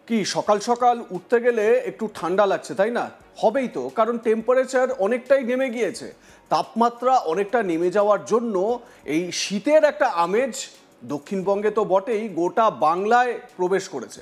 কি সকাল সকাল উঠতে গেলে একটু ঠান্ডা লাগছে, তাই না? হবেই তো, কারণ টেম্পারেচার অনেকটাই নেমে গিয়েছে। তাপমাত্রা অনেকটা নেমে যাওয়ার জন্য এই শীতের একটা আমেজ দক্ষিণবঙ্গে তো বটেই, গোটা বাংলায় প্রবেশ করেছে।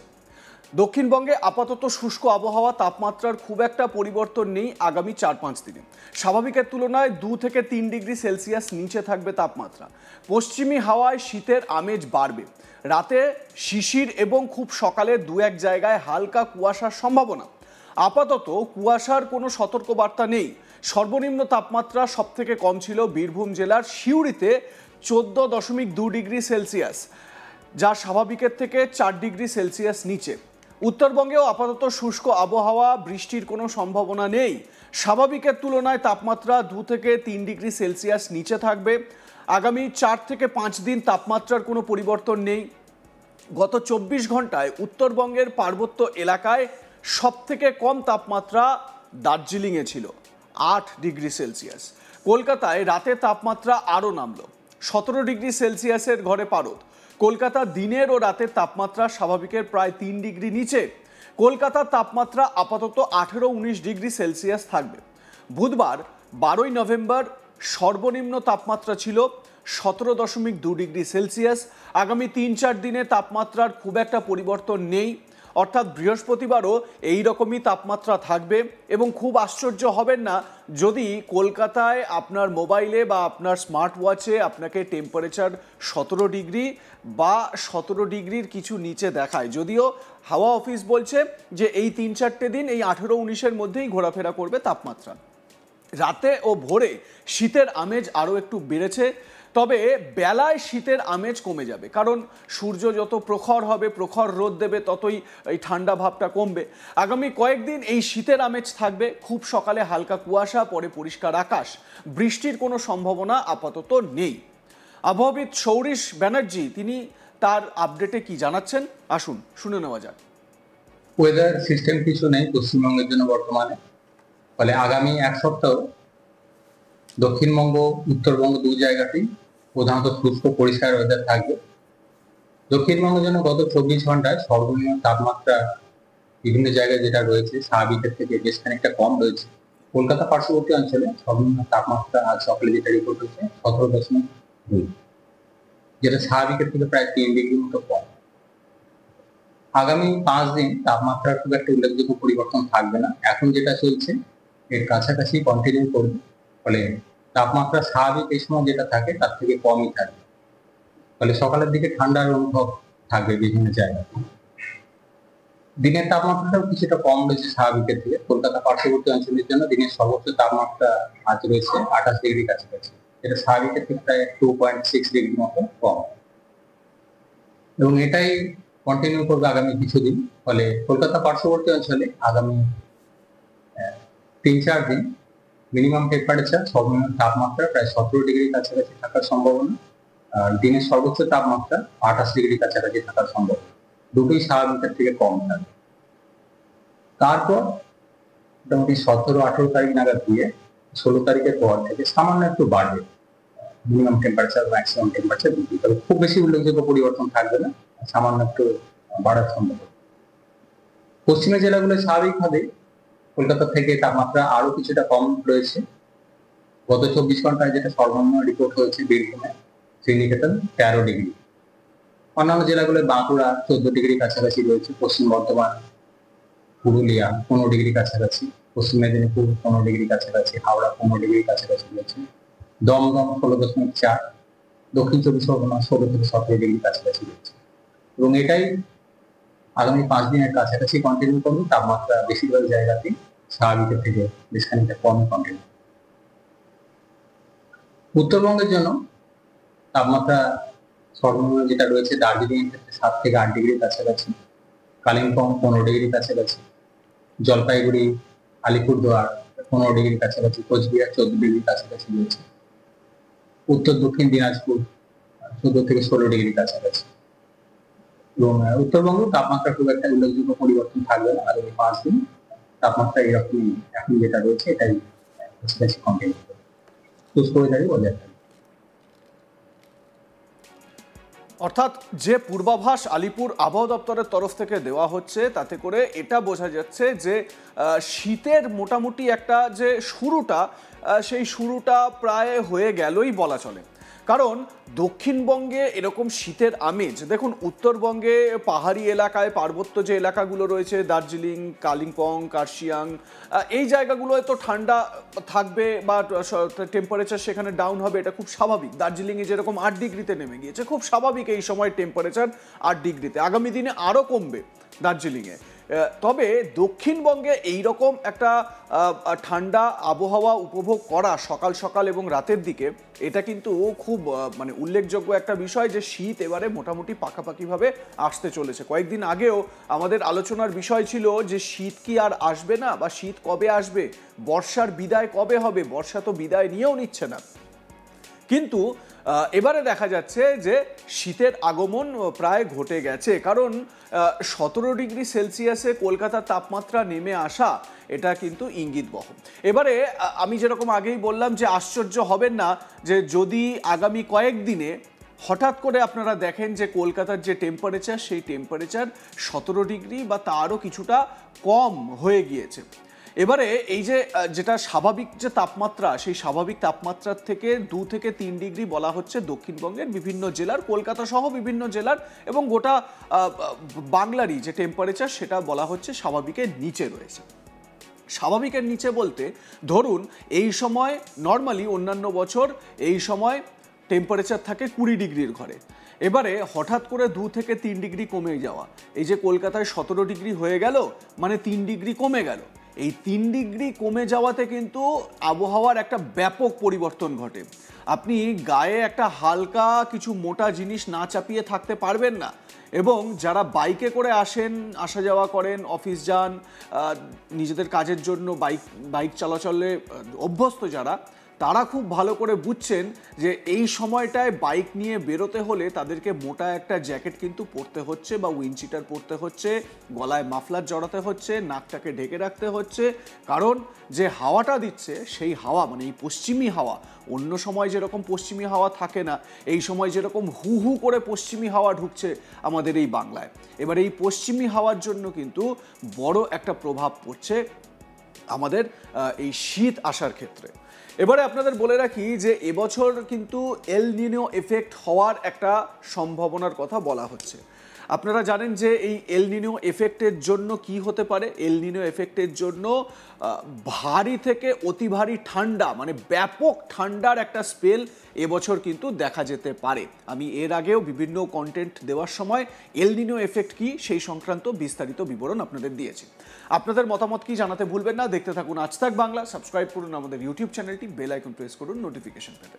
দক্ষিণবঙ্গে আপাতত শুষ্ক আবহাওয়া, তাপমাত্রার খুব একটা পরিবর্তন নেই আগামী 4-5 দিনে। স্বাভাবিকের তুলনায় 2 থেকে 3 ডিগ্রি সেলসিয়াস নিচে থাকবে তাপমাত্রা। পশ্চিমী হাওয়ায় শীতের আমেজ বাড়বে। রাতে শিশির এবং খুব সকালে 2-1 জায়গায় হালকা কুয়াশার সম্ভাবনা। আপাতত কুয়াশার কোনো সতর্কবার্তা নেই। সর্বনিম্ন তাপমাত্রা সবথেকে কম ছিল বীরভূম জেলার সিউড়িতে 14.2 ডিগ্রি সেলসিয়াস, যা স্বাভাবিকের থেকে 4 ডিগ্রি সেলসিয়াস নিচে। উত্তরবঙ্গেও আপাতত শুষ্ক আবহাওয়া, বৃষ্টির কোনো সম্ভাবনা নেই। স্বাভাবিকের তুলনায় তাপমাত্রা 2 থেকে 3 ডিগ্রি সেলসিয়াস নিচে থাকবে। আগামী 4 থেকে 5 দিন তাপমাত্রার কোনো পরিবর্তন নেই। গত 24 ঘন্টায় উত্তরবঙ্গের পার্বত্য এলাকায় সবথেকে কম তাপমাত্রা দার্জিলিংয়ে ছিল 8 ডিগ্রি সেলসিয়াস। কলকাতায় রাতে তাপমাত্রা আরও নামল, 17 ডিগ্রি সেলসিয়াসের ঘরে পারদ। কলকাতা দিনের ও রাতের তাপমাত্রা স্বাভাবিকের প্রায় 3 ডিগ্রি নিচে। কলকাতার তাপমাত্রা আপাতত 18-19 ডিগ্রি সেলসিয়াস থাকবে। বুধবার 12 নভেম্বর সর্বনিম্ন তাপমাত্রা ছিল 17.2 ডিগ্রি সেলসিয়াস। আগামী 3-4 দিনে তাপমাত্রার খুব একটা পরিবর্তন নেই, অর্থাৎ বৃহস্পতিবারও এই রকমই তাপমাত্রা থাকবে। এবং খুব আশ্চর্য হবেন না যদি কলকাতায় আপনার মোবাইলে বা আপনার স্মার্ট ওয়াচে আপনাকে টেম্পারেচার 17 ডিগ্রি বা 17 ডিগ্রির কিছু নিচে দেখায়। যদিও হাওয়া অফিস বলছে যে এই 3-4টে দিন এই 18-19-এর মধ্যেই ঘোরাফেরা করবে তাপমাত্রা। রাতে ও ভোরে শীতের আমেজ আরও একটু বেড়েছে, তবে বেলায় শীতের আমেজ কমে যাবে, কারণ সূর্য যত প্রখর হবে, প্রখর রোদ দেবে, ততই এই ঠান্ডা ভাবটা কমবে। আগামী কয়েকদিন এই শীতের আমেজ থাকবে। খুব সকালে হালকা কুয়াশা, পরে পরিষ্কার আকাশ। বৃষ্টির কোনো সম্ভাবনা আপাতত নেই। আবহাওয়াবিদ সৌরিশ ব্যানার্জি তিনি তার আপডেটে কি জানাচ্ছেন, আসুন শুনে নেওয়া যাক। ওয়েদার সিস্টেম কিছু নেই পশ্চিমবঙ্গের জন্য বর্তমানে, ফলে আগামী এক সপ্তাহ দক্ষিণবঙ্গ উত্তরবঙ্গ দুই জায়গাতেই প্রধানত শুষ্ক পরিষ্কার ওয়েদার থাকবে। দক্ষিণবঙ্গের জন্য গত 24 ঘন্টায় সর্বনিম্ন তাপমাত্রা বিভিন্ন জায়গায় যেটা রয়েছে স্বাভাবিকের থেকে বেশ খানিকটা কম রয়েছে। কলকাতা পার্শ্ববর্তী অঞ্চলে সর্বনিম্ন তাপমাত্রা আজ সকালে যেটা রিপোর্ট হয়েছে 17.2, যেটা স্বাভাবিকের থেকে প্রায় 3 ডিগ্রি মতো কম। আগামী 5 দিন তাপমাত্রার খুব একটা উল্লেখযোগ্য পরিবর্তন থাকবে না। এখন যেটা চলছে এর কাছাকাছি কন্টিনিউ করবে, ফলে তাপমাত্রা স্বাভাবিক এই সময় যেটা থাকে তার থেকে কমই থাকবে। ফলে সকালের দিকে ঠান্ডার অনুভব থাকবে বিভিন্ন জায়গায়। দিনের তাপমাত্রাটাও কিছুটা কম রয়েছে স্বাভাবিকের থেকে। কলকাতা পার্শ্ববর্তী অঞ্চলের জন্য দিনের সর্বোচ্চ তাপমাত্রা আজ রয়েছে 28 ডিগ্রি কাছাকাছি, যেটা স্বাভাবিকের থেকে প্রায় 2.6 ডিগ্রি মতো কম, এবং এটাই কন্টিনিউ করবে আগামী কিছুদিন। ফলে কলকাতা পার্শ্ববর্তী অঞ্চলে আগামী 3-4 দিন মিনিমাম টেম্পারেচার, সর্বনিম্ন তাপমাত্রা প্রায় 17 ডিগ্রি কাছাকাছি থাকার সম্ভাবনা, আর দিনের সর্বোচ্চ তাপমাত্রা 28 ডিগ্রি কাছাকাছি থাকার সম্ভাবনা। দুটোই স্বাভাবিকের থেকে কম থাকবে। তারপর মোটামুটি 17-18 তারিখ নাগাদ দিয়ে 16 তারিখের পর থেকে সামান্য একটু বাড়বে মিনিমাম টেম্পারেচার, ম্যাক্সিমাম টেম্পারেচার দুটি, তবে খুব বেশি উল্লেখযোগ্য পরিবর্তন থাকবে না, সামান্য একটু বাড়ার সম্ভাবনা। পশ্চিমের জেলাগুলো স্বাভাবিকভাবে কলকাতা থেকে তাপমাত্রা আরো কিছুটা কম রয়েছে। গত 24 ঘন্টায় যেটা সর্বনিম্ন রিপোর্ট হয়েছে বীরভূমে শ্রীনিকেতন 13 ডিগ্রি। অন্যান্য জেলাগুলো বাঁকুড়া 14 ডিগ্রি কাছাকাছি রয়েছে, পশ্চিম বর্ধমান, পুরুলিয়া 15 ডিগ্রি কাছাকাছি, পশ্চিম মেদিনীপুর 15 ডিগ্রি কাছাকাছি, হাওড়া 15 ডিগ্রি কাছাকাছি রয়েছে, দমদম 16.4, দক্ষিণ 24 পরগনা 16 থেকে 17 ডিগ্রি কাছাকাছি রয়েছে। এবং এটাই আগামী 5 দিনের কাছাকাছি কন্টিনিউ করবে। তাপমাত্রা বেশিরভাগ জায়গাতেই স্বাভাবিকের থেকে বেশ খানিকটা কম কন্টিনিউ। উত্তরবঙ্গের জন্য তাপমাত্রা সর্বনিম্ন যেটা রয়েছে দার্জিলিং এর ক্ষেত্রে 7 থেকে 8 ডিগ্রির কাছাকাছি, কালিম্পং 15 ডিগ্রির কাছাকাছি, জলপাইগুড়ি, আলিপুরদুয়ার 15 ডিগ্রির কাছাকাছি, কোচবিহার 14 ডিগ্রির কাছাকাছি রয়েছে, উত্তর দক্ষিণ দিনাজপুর 14 থেকে 16 ডিগ্রির কাছাকাছি। এবং উত্তরবঙ্গ তাপমাত্রা খুব একটা উল্লেখযোগ্য পরিবর্তন থাকবে না আগামী 5 দিন। তাপমাত্রা এরকমই এখন যেটা রয়েছে এটাই কাছাকাছি কন্টিনিউ করবে, শুষ্ক ওয়েদারই বজায় থাকবে। অর্থাৎ যে পূর্বাভাস আলিপুর আবহাওয়া দপ্তরের তরফ থেকে দেওয়া হচ্ছে তাতে করে এটা বোঝা যাচ্ছে যে শীতের মোটামুটি একটা যে শুরুটা সেই শুরুটা প্রায় হয়ে গেলই বলা চলে। কারণ দক্ষিণবঙ্গে এরকম শীতের আমেজ দেখুন, উত্তরবঙ্গে পাহাড়ি এলাকায় পার্বত্য যে এলাকাগুলো রয়েছে দার্জিলিং, কালিম্পং, কার্শিয়াং, এই জায়গাগুলোয় তো ঠান্ডা থাকবে বা টেম্পারেচার সেখানে ডাউন হবে, এটা খুব স্বাভাবিক। দার্জিলিংয়ে যেরকম 8 ডিগ্রিতে নেমে গিয়েছে, খুব স্বাভাবিক এই সময় টেম্পারেচার 8 ডিগ্রিতে, আগামী দিনে আরও কমবে দার্জিলিংয়ে। তবে দক্ষিণবঙ্গে এইরকম একটা ঠান্ডা আবহাওয়া উপভোগ করা সকাল সকাল এবং রাতের দিকে, এটা কিন্তু খুব মানে উল্লেখযোগ্য একটা বিষয় যে শীত এবারে মোটামুটি পাকাপাকিভাবে আসতে চলেছে। কয়েকদিন আগেও আমাদের আলোচনার বিষয় ছিল যে শীত কি আর আসবে না, বা শীত কবে আসবে, বর্ষার বিদায় কবে হবে। বর্ষা তো বিদায় নিয়েও নিচ্ছে না, কিন্তু এবারে দেখা যাচ্ছে যে শীতের আগমন প্রায় ঘটে গেছে। কারণ 17 ডিগ্রি সেলসিয়াসে কলকাতার তাপমাত্রা নেমে আসা, এটা কিন্তু ইঙ্গিতবহ। এবারে আমি যেরকম আগেই বললাম যে আশ্চর্য হবেন না যে যদি আগামী কয়েকদিনে হঠাৎ করে আপনারা দেখেন যে কলকাতার যে টেম্পারেচার, সেই টেম্পারেচার 17 ডিগ্রি বা তারও কিছুটা কম হয়ে গিয়েছে। এবারে এই যে যেটা স্বাভাবিক যে তাপমাত্রা, সেই স্বাভাবিক তাপমাত্রার থেকে 2 থেকে 3 ডিগ্রি বলা হচ্ছে দক্ষিণবঙ্গের বিভিন্ন জেলার, কলকাতা সহ বিভিন্ন জেলার এবং গোটা বাংলারই যে টেম্পারেচার, সেটা বলা হচ্ছে স্বাভাবিকের নিচে রয়েছে। স্বাভাবিকের নিচে বলতে ধরুন এই সময় নর্মালি অন্যান্য বছর এই সময় টেম্পারেচার থাকে 20 ডিগ্রির ঘরে। এবারে হঠাৎ করে 2 থেকে 3 ডিগ্রি কমে যাওয়া, এই যে কলকাতায় 17 ডিগ্রি হয়ে গেল, মানে 3 ডিগ্রি কমে গেল। এই 3 ডিগ্রি কমে যাওয়াতে কিন্তু আবহাওয়ার একটা ব্যাপক পরিবর্তন ঘটে। আপনি গায়ে একটা হালকা কিছু মোটা জিনিস না চাপিয়ে থাকতে পারবেন না। এবং যারা বাইকে করে আসেন, আসা যাওয়া করেন, অফিস যান, নিজেদের কাজের জন্য বাইক চলাচলে অভ্যস্ত যারা, তারা খুব ভালো করে বুঝছেন যে এই সময়টায় বাইক নিয়ে বেরোতে হলে তাদেরকে মোটা একটা জ্যাকেট কিন্তু পরতে হচ্ছে, বা উইন্ডশিটার পরতে হচ্ছে, গলায় মাফলার জড়াতে হচ্ছে, নাকটাকে ঢেকে রাখতে হচ্ছে। কারণ যে হাওয়াটা দিচ্ছে সেই হাওয়া, মানে এই পশ্চিমী হাওয়া, অন্য সময় যেরকম পশ্চিমী হাওয়া থাকে না, এই সময় যেরকম হু হু করে পশ্চিমী হাওয়া ঢুকছে আমাদের এই বাংলায়। এবার এই পশ্চিমী হাওয়ার জন্য কিন্তু বড় একটা প্রভাব পড়ছে আমাদের এই শীত আসার ক্ষেত্রে। এবারে আপনাদের বলে রাখি যে এবছর কিন্তু এল নিনো এফেক্ট হওয়ার একটা সম্ভাবনার কথা বলা হচ্ছে। আপনারা জানেন যে এই এল নিনো এফেক্টের জন্য কি হতে পারে। এল নিনো এফেক্টের জন্য ভারী থেকে অতি ভারী ঠান্ডা, মানে ব্যাপক ঠান্ডার একটা স্পেল এবছর কিন্তু দেখা যেতে পারে। আমি এর আগেও বিভিন্ন কন্টেন্ট দেওয়ার সময় এল নিনো এফেক্ট কি সেই সংক্রান্ত বিস্তারিত বিবরণ আপনাদের দিয়েছি। আপনাদের মতামত কি জানাতে ভুলবেন না। দেখতে থাকুন আজ তাক বাংলা, সাবস্ক্রাইব করুন আমাদের ইউটিউব চ্যানেলটি, বেল আইকন প্রেস করুন নোটিফিকেশন পেতে।